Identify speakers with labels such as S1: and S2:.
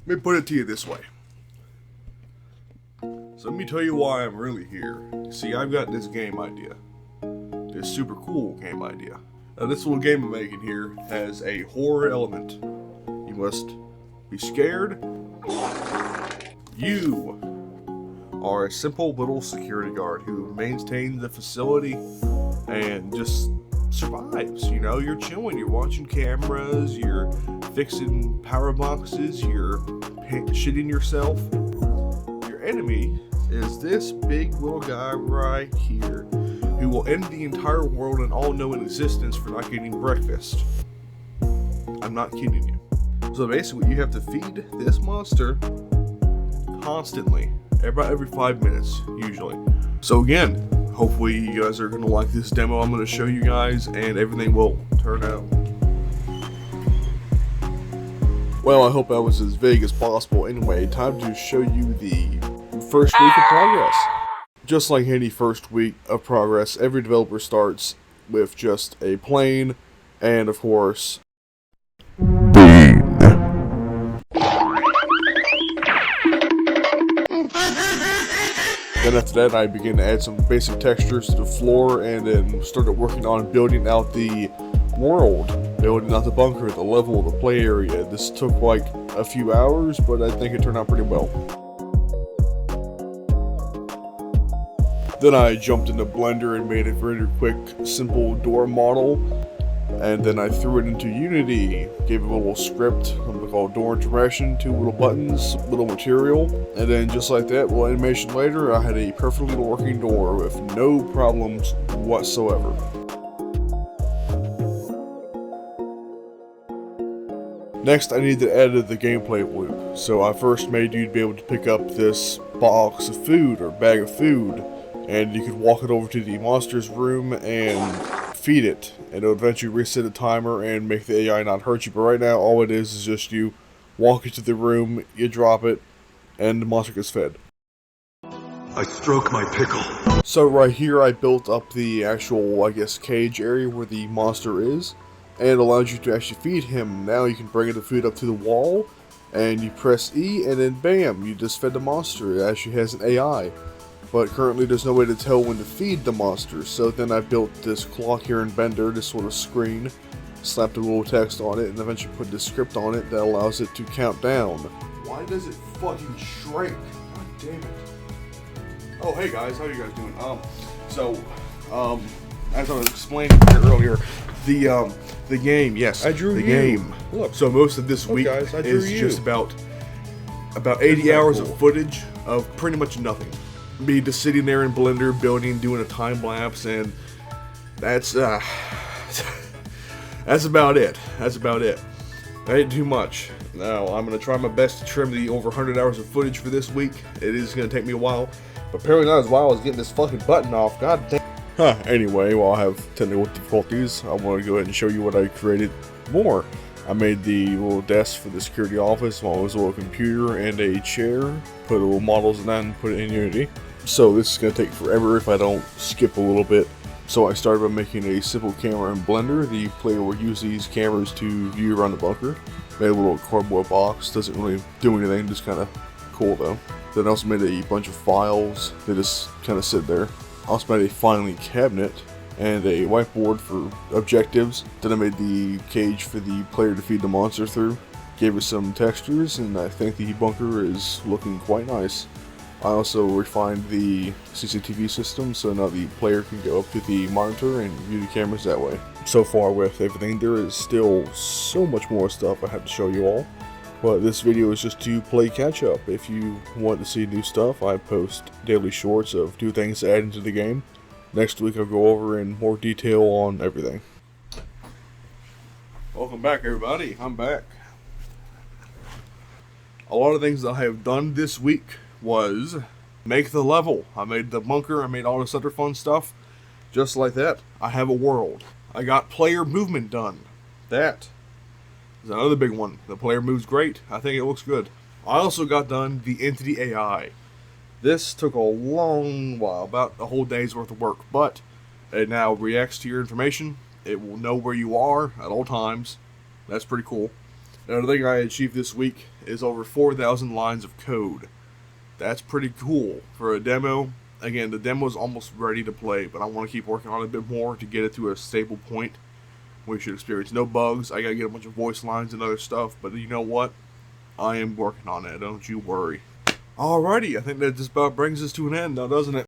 S1: Let me put it to you this way. So let me tell you why I'm really here. See, I've got this game idea. This super cool game idea. Now this little game I'm making here has a horror element. You must be scared. You are a simple little security guard who maintains the facility and just survives. You know, you're chilling, you're watching cameras, you're fixing power boxes, you're shitting yourself. Your enemy is this big little guy right here who will end the entire world and all known existence for not getting breakfast. I'm not kidding you. So basically, you have to feed this monster constantly, about every 5 minutes, usually. So again, hopefully you guys are going to like this demo I'm going to show you guys, and everything will turn out. Well, I hope I was as vague as possible. Anyway, time to show you the first week of progress. Just like any first week of progress, every developer starts with just a plane, and of course, Bean. Then after that, I began to add some basic textures to the floor, and then started working on building out the world, building out the bunker, the level, the play area. This took like a few hours, but I think it turned out pretty well. Then I jumped into Blender and made a very quick, simple door model, and then I threw it into Unity, gave it a little script, called door interaction, 2 little buttons, little material, and then just like that, little animation later, I had a perfectly working door with no problems whatsoever. Next, I needed to edit the gameplay loop, so I first made you be able to pick up this box of food, or bag of food, and you could walk it over to the monster's room and feed it, and it'll eventually reset the timer and make the AI not hurt you. But right now, all it is just you walk into the room, you drop it, and the monster gets fed.
S2: I stroke my pickle.
S1: So right here, I built up the actual, I guess, cage area where the monster is, and it allows you to actually feed him. Now you can bring the food up to the wall, and you press E, and then bam, you just fed the monster. It actually has an AI. But currently there's no way to tell when to feed the monster, so then I built this clock here in Blender, this sort of screen, slapped a little text on it, and eventually put this script on it that allows it to count down. Why does it fucking shrink? God damn it. Oh, hey guys, how you guys doing? As I was explaining here earlier, the game, yes,
S3: I drew
S1: the
S3: you.
S1: game.
S3: Look.
S1: So most of this
S3: Look,
S1: week
S3: guys, I drew
S1: is
S3: you.
S1: just about 80 hours
S3: cool.
S1: of footage of pretty much nothing. Me just sitting there in Blender, building, doing a time lapse, and that's that's about it. That's about it. I ain't too much. Now I'm gonna try my best to trim the over 100 hours of footage for this week. It is gonna take me a while, but apparently not as wild as getting this fucking button off. God damn. Anyway, while I have technical difficulties, I want to go ahead and show you what I created more. I made the little desk for the security office, while there's a little computer and a chair. Put little models in that and put it in Unity. So this is going to take forever if I don't skip a little bit. So I started by making a simple camera in Blender. The player will use these cameras to view around the bunker. Made a little cardboard box, doesn't really do anything, just kind of cool though. Then I also made a bunch of files that just kind of sit there. I also made a filing cabinet and a whiteboard for objectives. Then I made the cage for the player to feed the monster through. Gave it some textures, and I think the bunker is looking quite nice. I also refined the CCTV system, so now the player can go up to the monitor and view the cameras that way. So far with everything, there is still so much more stuff I have to show you all. But this video is just to play catch up. If you want to see new stuff, I post daily shorts of new things to add into the game. Next week I'll go over in more detail on everything. Welcome back everybody, I'm back. A lot of things that I have done this week was make the level. I made the bunker, I made all this other fun stuff. Just like that, I have a world. I got player movement done. That is another big one. The player moves great. I think it looks good. I also got done the entity AI. This took a long while, about a whole day's worth of work, but it now reacts to your information. It will know where you are at all times. That's pretty cool. Another thing I achieved this week is over 4,000 lines of code. That's pretty cool for a demo. Again, the demo is almost ready to play, but I want to keep working on it a bit more to get it to a stable point. We should experience no bugs. I gotta get a bunch of voice lines and other stuff, but you know what? I am working on it, don't you worry. Alrighty, I think that just about brings us to an end now, doesn't it?